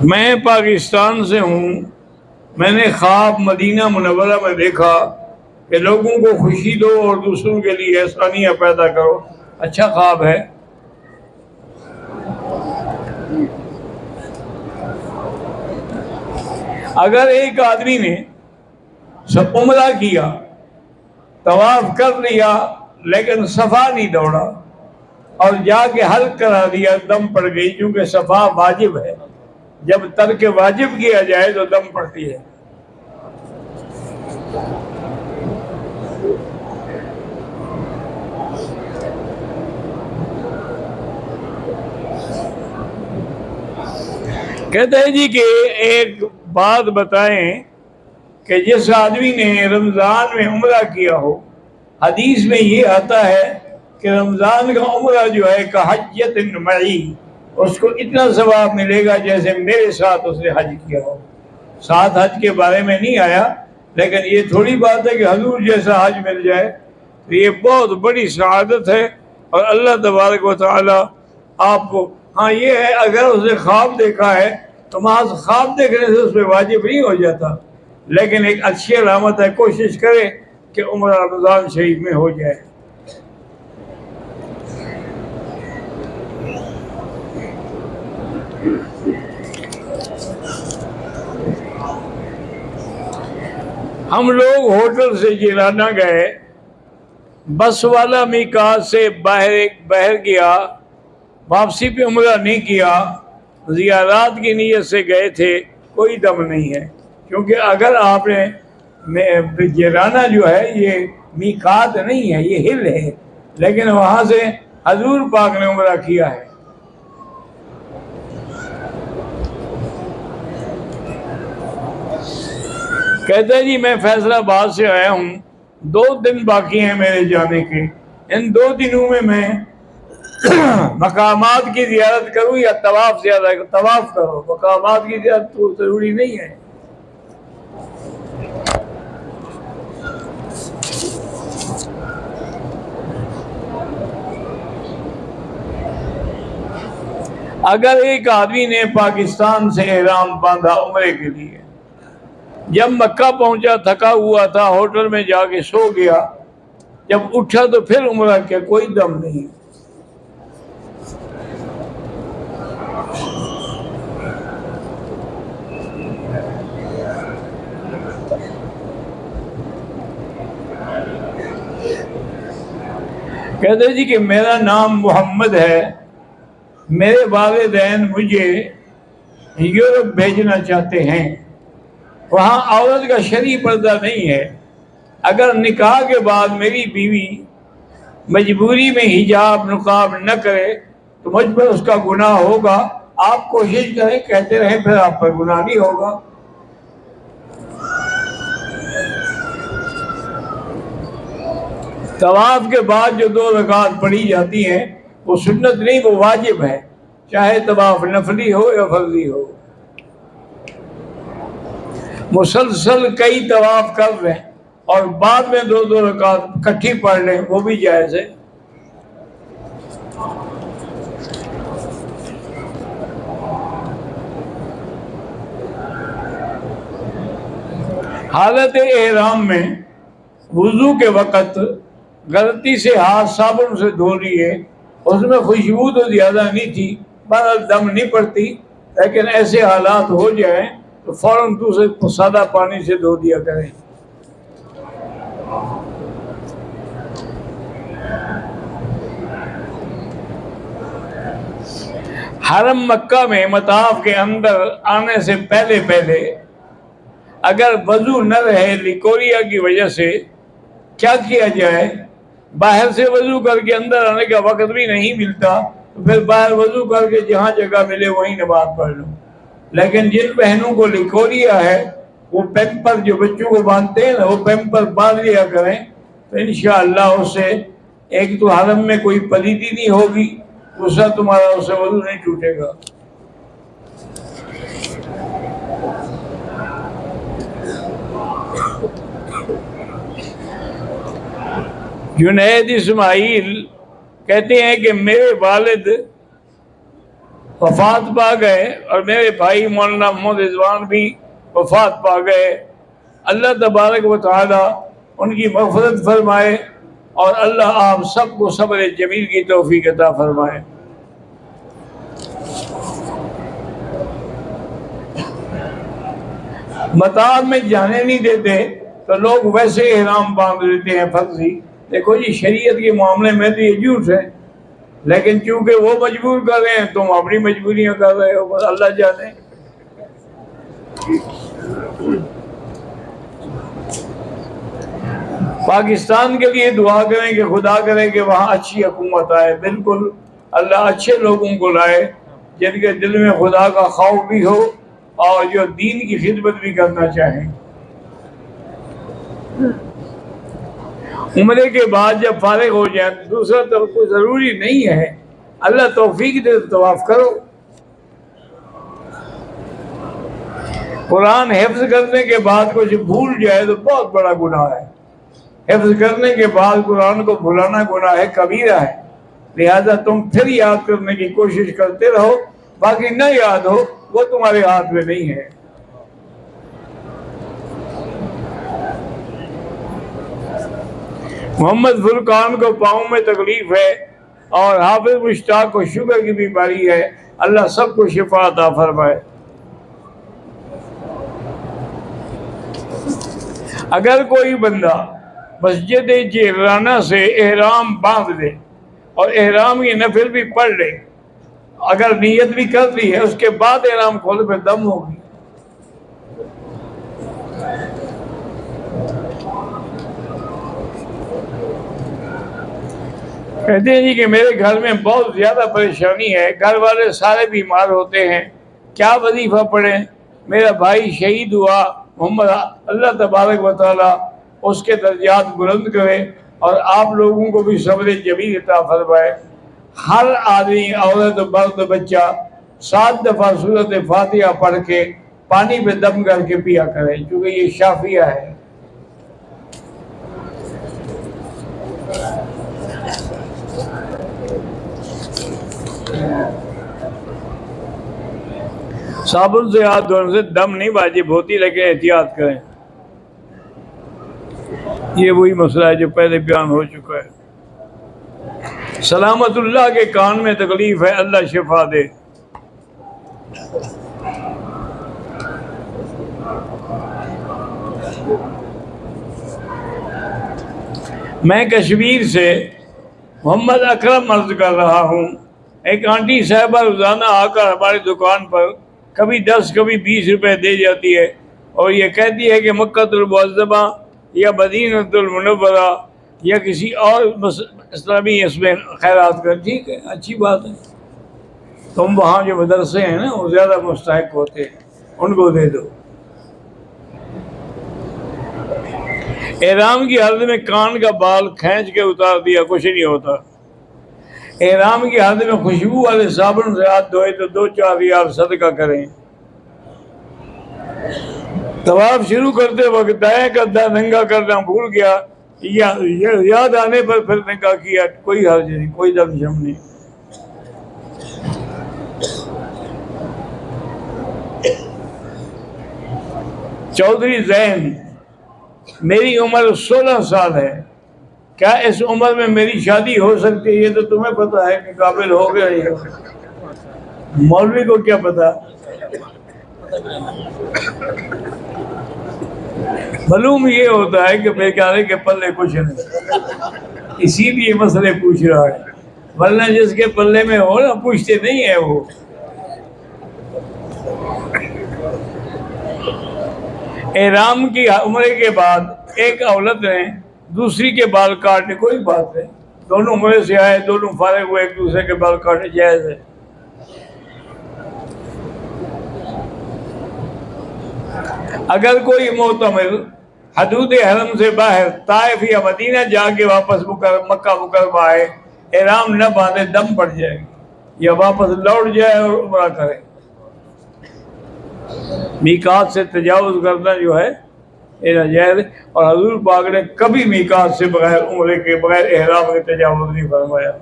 میں پاکستان سے ہوں. میں نے خواب مدینہ منورہ میں دیکھا کہ لوگوں کو خوشی دو اور دوسروں کے لیے آسانیاں پیدا کرو. اچھا خواب ہے. اگر ایک آدمی نے عمرہ کیا، طواف کر لیا، لیکن صفا نہیں دوڑا اور جا کے حلق کرا دیا، دم پڑ گئی، کیونکہ صفا واجب ہے. جب ترک واجب کیا جائے تو دم پڑتی ہے. کہتے ہیں جی کہ ایک بات بتائیں کہ جس آدمی نے رمضان میں عمرہ کیا ہو، حدیث میں یہ آتا ہے کہ رمضان کا عمرہ جو ہے کہ حجۃ معی، اس کو اتنا ثواب ملے گا جیسے میرے ساتھ اس نے حج کیا ہو. ساتھ حج کے بارے میں نہیں آیا، لیکن یہ تھوڑی بات ہے کہ حضور جیسا حج مل جائے تو یہ بہت بڑی سعادت ہے. اور اللہ تبارک و تعالی آپ کو، ہاں یہ ہے اگر اس نے خواب دیکھا ہے تو محض خواب دیکھنے سے اس پہ واجب نہیں ہو جاتا، لیکن ایک اچھی علامت ہے. کوشش کرے کہ عمرہ رمضان شریف میں ہو جائے. ہم لوگ ہوٹل سے جیلانہ گئے، بس والا میقات سے باہر گیا، واپسی پہ عمرہ نہیں کیا، زیارات کی نیت سے گئے تھے، کوئی دم نہیں ہے. کیونکہ اگر آپ نے جیلانہ جو ہے یہ میقات نہیں ہے، یہ ہل ہے، لیکن وہاں سے حضور پاک نے عمرہ کیا ہے. کہتے ہیں جی میں فیصل آباد سے آیا ہوں، 2 دن باقی ہیں میرے جانے کے. ان 2 دنوں میں مقامات کی زیارت کروں یا طواف زیادہ؟ طواف کرو، مقامات کی زیارت تو ضروری نہیں ہے. اگر ایک آدمی نے پاکستان سے احرام باندھا عمرے کے لیے، جب مکہ پہنچا تھکا ہوا تھا، ہوٹل میں جا کے سو گیا، جب اٹھا تو پھر عمرہ کیا، کوئی دم نہیں. کہتے جی کہ میرا نام محمد ہے، میرے والدین مجھے یورپ بھیجنا چاہتے ہیں، وہاں عورت کا شرعی پردہ نہیں ہے. اگر نکاح کے بعد میری بیوی مجبوری میں حجاب نقاب نہ کرے تو مجھ پر اس کا گناہ ہوگا. آپ کوشش کریں، کہتے رہیں، پھر آپ پر گناہ نہیں ہوگا. طواف کے بعد جو 2 رکعت پڑھی جاتی ہیں وہ سنت نہیں، وہ واجب ہے، چاہے طواف نفلی ہو یا فرضی ہو. مسلسل کئی طواف کر لیں اور بعد میں 2 رکعت اکٹھی پڑھ لیں، وہ بھی جائز ہے. حالت احرام میں وضو کے وقت غلطی سے ہاتھ صابن سے دھو لیے، اس میں خوشبو تو زیادہ نہیں تھی، بہرحال دم نہیں پڑتی، لیکن ایسے حالات ہو جائیں تو فوراً دوسرے سادہ پانی سے دھو دیا کریں. حرم مکہ میں مطاف کے اندر آنے سے پہلے اگر وضو نہ رہے لیکوریا کی وجہ سے، کیا کیا جائے؟ باہر سے وضو کر کے اندر آنے کا وقت بھی نہیں ملتا تو پھر باہر وضو کر کے جہاں جگہ ملے وہیں نماز پڑھ لو. لیکن جن بہنوں کو لیکوریا ہے وہ پیمپر جو بچوں کو باندھتے ہیں نا، وہ پیمپر باندھ لیا کریں تو انشاءاللہ اس سے ایک تو حرم میں کوئی پلیدی نہیں ہوگی، دوسرا تمہارا اس سے وضو نہیں ٹوٹے گا. جنید اسماعیل کہتے ہیں کہ میرے والد وفات پا گئے، اور میرے بھائی مولانا محمد رضوان بھی وفات پا گئے۔ اللہ تبارک و تعالی ان کی مغفرت فرمائے، اور اللہ آپ سب کو صبر جمیل کی توفیق عطا فرمائے۔ مطار میں جانے نہیں دیتے تو لوگ ویسے احرام باندھ لیتے ہیں فرضی۔ دیکھو جی، شریعت کے معاملے میں تو یہ جھوٹ ہے، لیکن چونکہ وہ مجبور کر رہے ہیں، تم اپنی مجبوریاں کر رہے ہو، بس اللہ جانے۔ پاکستان کے لیے دعا کریں کہ خدا کرے کہ وہاں اچھی حکومت آئے۔ بالکل، اللہ اچھے لوگوں کو لائے جن کے دل میں خدا کا خوف بھی ہو اور جو دین کی خدمت بھی کرنا چاہیں۔ عمرے کے بعد جب فارغ ہو جائیں، دوسرا تو کوئی ضروری نہیں ہے، اللہ توفیق دے تو طواف کرو۔ قرآن حفظ کرنے کے بعد کچھ بھول جائے تو بہت بڑا گناہ ہے۔ حفظ کرنے کے بعد قرآن کو بھلانا گناہ ہے، کبیرہ ہے، لہذا تم پھر یاد کرنے کی کوشش کرتے رہو، باقی نہ یاد ہو وہ تمہارے ہاتھ میں نہیں ہے۔ محمد فرقان کو پاؤں میں تکلیف ہے، اور حافظ مشتاق کو شوگر کی بیماری ہے، اللہ سب کو شفا عطا فرمائے۔ اگر کوئی بندہ مسجد جعرانہ سے احرام باندھ لے اور احرام کی نفل بھی پڑھ لے، اگر نیت بھی کر لی ہے، اس کے بعد احرام کھول پہ دم ہوگی۔ کہتے ہیں جی کہ میرے گھر میں بہت زیادہ پریشانی ہے، گھر والے سارے بیمار ہوتے ہیں، کیا وظیفہ پڑھیں؟ میرا بھائی شہید ہوا محمد، اللہ تبارک و تعالیٰ اس کے درجات بلند کرے اور آپ لوگوں کو بھی صبر جمیل عطا فرمائے۔ ہر آدمی، عورت، مرد، بچہ 7 دفعہ سورۃ فاتحہ پڑھ کے پانی پہ دم کر کے پیا کرے، کیونکہ یہ شافیہ ہے۔ صابن سے ہاتھ دھونے سے دم نہیں واجب ہوتی، لیکن احتیاط کریں۔ یہ وہی مسئلہ ہے جو پہلے بیان ہو چکا ہے۔ سلامت اللہ کے کان میں تکلیف ہے، اللہ شفا دے۔ میں کشمیر سے محمد اکرم عرض کر رہا ہوں۔ ایک آنٹی صاحبہ روزانہ آ کر ہماری دکان پر کبھی 10 کبھی 20 روپے دے جاتی ہے، اور یہ کہتی ہے کہ مکہ المعظمہ یا مدینہ المنورہ یا کسی اور اسلامی اس میں خیرات کر۔ ٹھیک ہے، اچھی بات ہے، تم وہاں جو مدرسے ہیں نا وہ زیادہ مستحق ہوتے ہیں، ان کو دے دو۔ احرام کی حالت میں کان کا بال کھینچ کے اتار دیا، کچھ نہیں ہوتا۔ احرام کی حالت میں خوشبو والے صابن سے ہاتھ دھوئے تو 2-4 ریال صدقہ کریں۔ طواف شروع کرتے وقت دائیں کا ننگا کرنا بھول گیا، یاد آنے پر پھر ننگا کیا، کوئی حرج نہیں، کوئی دم نہیں۔ چودھری زین، میری عمر 16 سال ہے، کیا اس عمر میں میری شادی ہو سکتی ہے؟ یہ تو تمہیں پتا ہے کہ قابل ہو گیا، یہ مولوی کو کیا پتا؟ معلوم یہ ہوتا ہے کہ بیچارے کے پلے کچھ نہیں، اسی لیے مسئلے پوچھ رہا ہے، ورنہ جس کے پلے میں ہو نا پوچھتے نہیں ہیں وہ۔ احرام کی عمرے کے بعد ایک عورت نے دوسری کے بال کاٹنے، کوئی بات نہیں، دونوں عمرے سے آئے، دونوں فارغ ہوئے، ایک دوسرے کے بال کاٹنے جائز ہے۔ اگر کوئی معتمر حدود حرم سے باہر طائف یا مدینہ جا کے واپس مکہ مکرمہ آئے، احرام نہ باندھے، دم پڑ جائے گی، یا واپس لوٹ جائے اور عمرہ کرے۔ میقات سے تجاوز کرنا جو ہے یہ ناجائز ہے، اور حضور پاک نے کبھی میقات سے بغیر عمرے کے بغیر احرام کے تجاوز نہیں فرمایا۔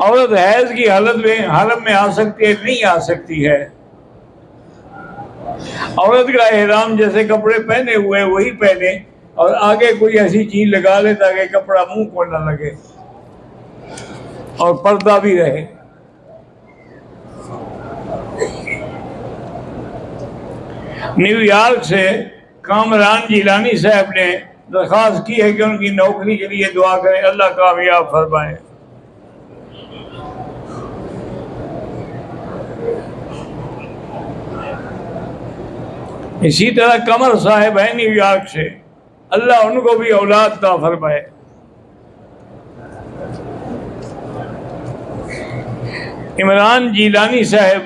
عورت حیض کی حالت میں حرم میں آ سکتی ہے؟ نہیں آ سکتی ہے۔ عورت کا احرام جیسے کپڑے پہنے ہوئے وہی پہنے، اور آگے کوئی ایسی چیز لگا لے تاکہ کپڑا منہ کو نہ لگے اور پردہ بھی رہے۔ نیو یارک سے کامران جیلانی صاحب نے درخواست کی ہے کہ ان کی نوکری کے لیے دعا کریں، اللہ کامیاب فرمائے۔ اسی طرح قمر صاحب ہیں نیو یارک سے، اللہ ان کو بھی اولاد عطا فرمائے۔ عمران جیلانی صاحب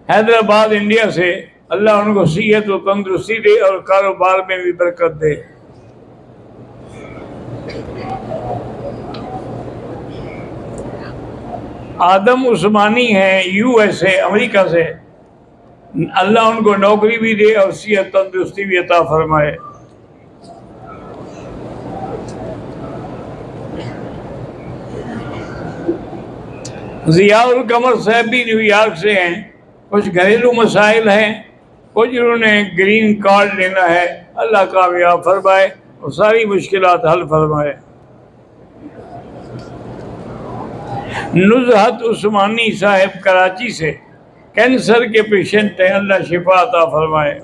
حیدرآباد انڈیا سے، اللہ ان کو صحت و تندرستی دے اور کاروبار میں بھی برکت دے۔ آدم عثمانی ہیں یو ایس اے امریکہ سے، اللہ ان کو نوکری بھی دے اور صحت تندرستی بھی عطا فرمائے۔ ضیاء القمر صاحب بھی نیو یارک سے ہیں، کچھ گھریلو مسائل ہیں، کچھ انہوں نے گرین کارڈ لینا ہے، اللہ کامیاب فرمائے اور ساری مشکلات حل فرمائے۔ نزہت عثمانی صاحب کراچی سے کینسر کے پیشنٹ ہیں، اللہ شفا عطا فرمائے۔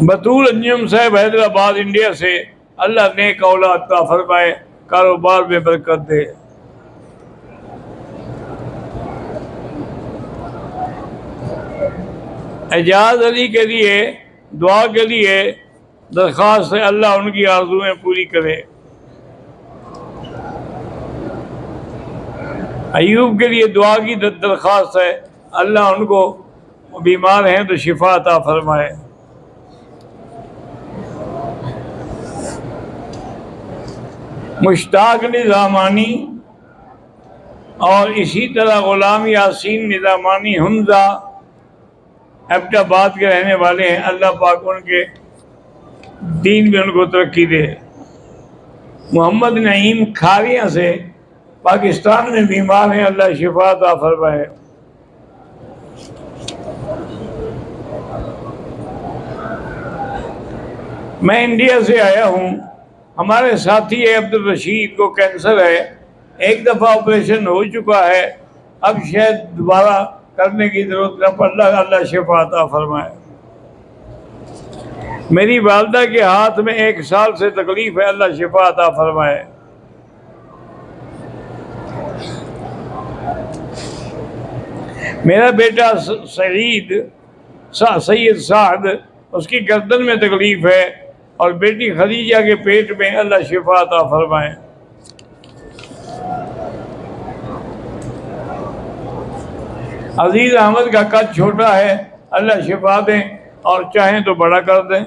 بطول انجم صاحب حیدرآباد انڈیا سے، اللہ نیک اولاد عطا فرمائے، کاروبار میں برکت دے۔ اعجاز علی کے لیے دعا کے لیے درخواست ہے، اللہ ان کی آرزویں پوری کرے۔ ایوب کے لیے دعا کی درخواست ہے، اللہ ان کو بیمار ہیں تو شفا عطا فرمائے۔ مشتاق نظامانی اور اسی طرح غلام یاسین نظامانی حمزہ ایبٹ آباد کے رہنے والے ہیں، اللہ پاک ان کے دین میں ان کو ترقی دے۔ محمد نعیم کھاریاں سے پاکستان میں بیمار ہیں، اللہ شفا عطا فرمائے۔ میں انڈیا سے آیا ہوں، ہمارے ساتھی عبد الرشید کو کینسر ہے، ایک دفعہ آپریشن ہو چکا ہے، اب شاید دوبارہ کرنے کی ضرورت نہ پڑ، اللہ شفا عطا فرمائے۔ میری والدہ کے ہاتھ میں 1 سال سے تکلیف ہے، اللہ شفا عطا فرمائے۔ میرا بیٹا سعید سعد، اس کی گردن میں تکلیف ہے، اور بیٹی خدیجہ کے پیٹ میں، اللہ شفا عطا فرمائے۔ عزیز احمد کا قد چھوٹا ہے، اللہ شفا دیں اور چاہیں تو بڑا کر دیں۔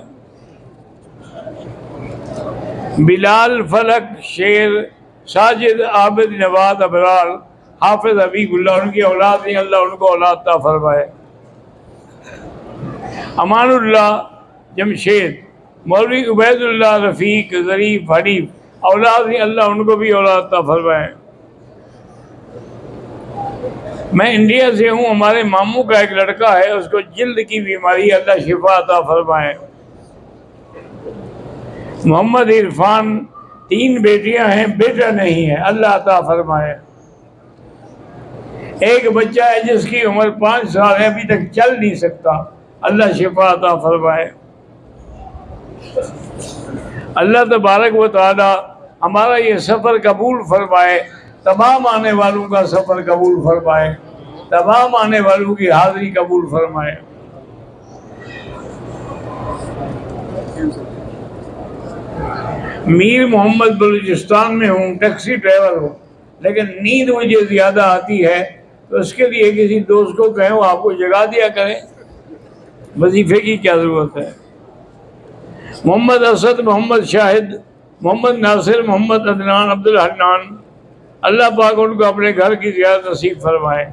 بلال فلک شیر ساجد عابد نواد ابرار حافظ حبیب اللہ، ان کی اولاد نہیں، اللہ ان کو اولاد عطا فرمائے۔ امان اللہ جمشید، مولوی عبید اللہ رفیق ظریف حنیف، اولاد نہیں، اللہ ان کو بھی اولاد عطا فرمائے۔ میں انڈیا سے ہوں، ہمارے ماموں کا ایک لڑکا ہے، اس کو جلد کی بیماری، اللہ شفا عطا فرمائے۔ محمد عرفان، 3 بیٹیاں ہیں، بیٹا نہیں ہے، اللہ عطا فرمائے۔ ایک بچہ ہے جس کی عمر 5 سال ہے، ابھی تک چل نہیں سکتا، اللہ شفا عطا فرمائے۔ اللہ تبارک و تعالی ہمارا یہ سفر قبول فرمائے، تمام آنے والوں کا سفر قبول فرمائے، تمام آنے والوں کی حاضری قبول فرمائے۔ میر محمد بلوچستان میں ہوں، ٹیکسی ڈرائیور ہوں، لیکن نیند مجھے زیادہ آتی ہے، تو اس کے لیے کسی دوست کو کہیں وہ آپ کو جگا دیا کریں، وظیفے کی کیا ضرورت ہے۔ محمد اسد، محمد شاہد، محمد ناصر، محمد عدنان، عبدالحنان، اللہ پاک ان کو اپنے گھر کی زیارت نصیب فرمائے۔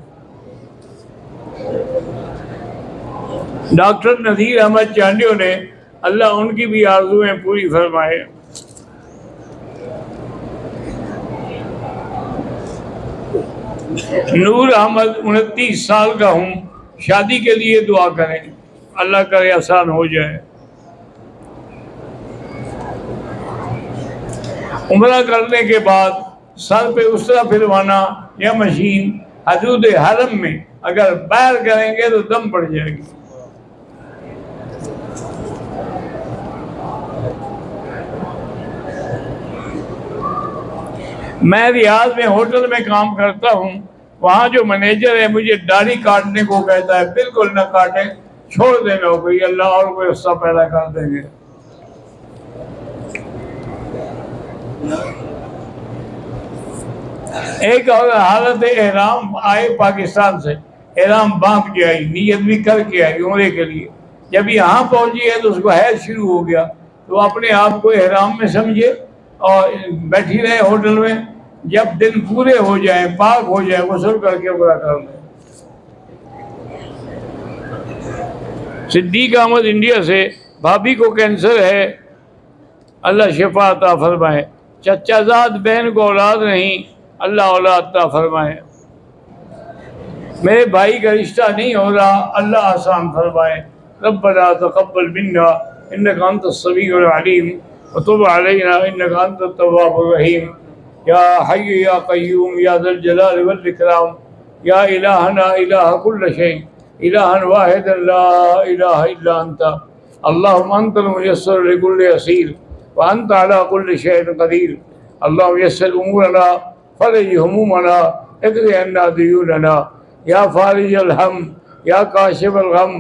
ڈاکٹر نذیر احمد چانڈیو نے اللہ ان کی بھی آرزویں پوری فرمائے۔ نور احمد 29 سال کا ہوں، شادی کے لیے دعا کریں، اللہ کرے آسان ہو جائے۔ عمرہ کرنے کے بعد سر پہ اسرا پھروانا یا مشین حدود حرم میں اگر باہر کریں گے تو دم پڑ جائے گی۔ میں ریاض میں ہوٹل میں کام کرتا ہوں، وہاں جو مینیجر ہے مجھے داڑھی کاٹنے کو کہتا ہے، بالکل نہ کاٹیں، چھوڑ دیں نوکری، اللہ اور کوئی حصہ پیدا کر دیں گے۔ ایک اور حالت احرام آئے پاکستان سے، احرام باندھ کے آئی، نیت بھی کر کے آئی عمرے کے لیے، جب یہاں پہنچی ہے تو اس کو حیض شروع ہو گیا، تو اپنے آپ کو احرام میں سمجھے اور بیٹھی رہے ہوٹل میں، جب دن پورے ہو جائیں، پاک ہو جائے، غسل کر کے عمرہ کر لیں۔ صدیق احمد انڈیا سے، بھابھی کو کینسر ہے، اللہ شفا عطا فرمائے۔ چچا زاد بہن کو اولاد نہیں، اللہ اولاد عطا فرمائے۔ میرے بھائی کا رشتہ نہیں ہو رہا، اللہ آسان فرمائے۔ ربنا تقبل منا انک انت السمیع العلیم وتب علینا انک انت التواب الرحیم۔ یا حی یا قیوم یا ذا الجلال والاکرام، یا الہنا الہ کل شیء، الہا واحدا لا الہ الا انت، اللہم انت الميسر لكل عسیر وانت على كل شيء قدیر، اللہم یسر امورنا فرج همومنا اقض عنا دیوننا، یا فارج الہم، یا کاشف الغم،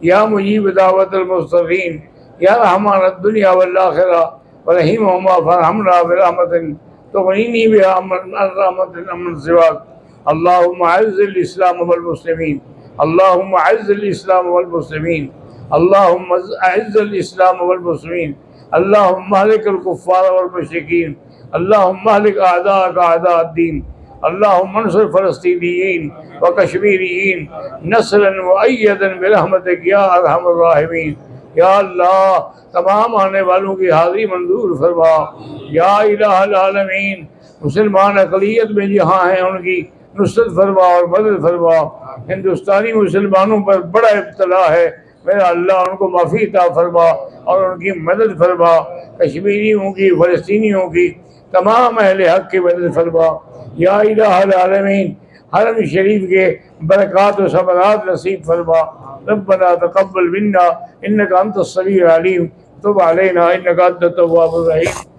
یا مجیب دعوت المضطرین، یا رحمان الدنیا والآخرہ ورحیمہما فارحمنا برحمت تغنینی بها عن رحمت من سواک۔ اللہم اعز الاسلام والمسلمین، اللہم اعز الاسلام والمسلمین، اللہم اعز الاسلام والمسلمین، اللہم اہلک الکفار والمشرکین، اللہم اہلک اعداءک اعداء الدین، اللہم انصر فلسطینیین وکشمیریین نصرا مؤیدا برحمتک یا ارحم الراحمین۔ یا اللہ تمام آنے والوں کی حاضری منظور فرما، یا الہ العالمین، مسلمان اقلیت میں جہاں ہیں ان کی نصرت فرما اور مدد فرما۔ ہندوستانی مسلمانوں پر بڑا ابتلا ہے، میرا اللہ ان کو معافی عطا فرما اور ان کی مدد فرما، کشمیریوں کی، فلسطینیوں کی، تمام اہل حق کی مدد فرما۔ یا الہ العالمین، حرم شریف کے برکات و ثمرات نصیب فرما۔ ربنا تقبل منا انک انت السمیع العلیم، تب علینا انک انت التواب الرحیم۔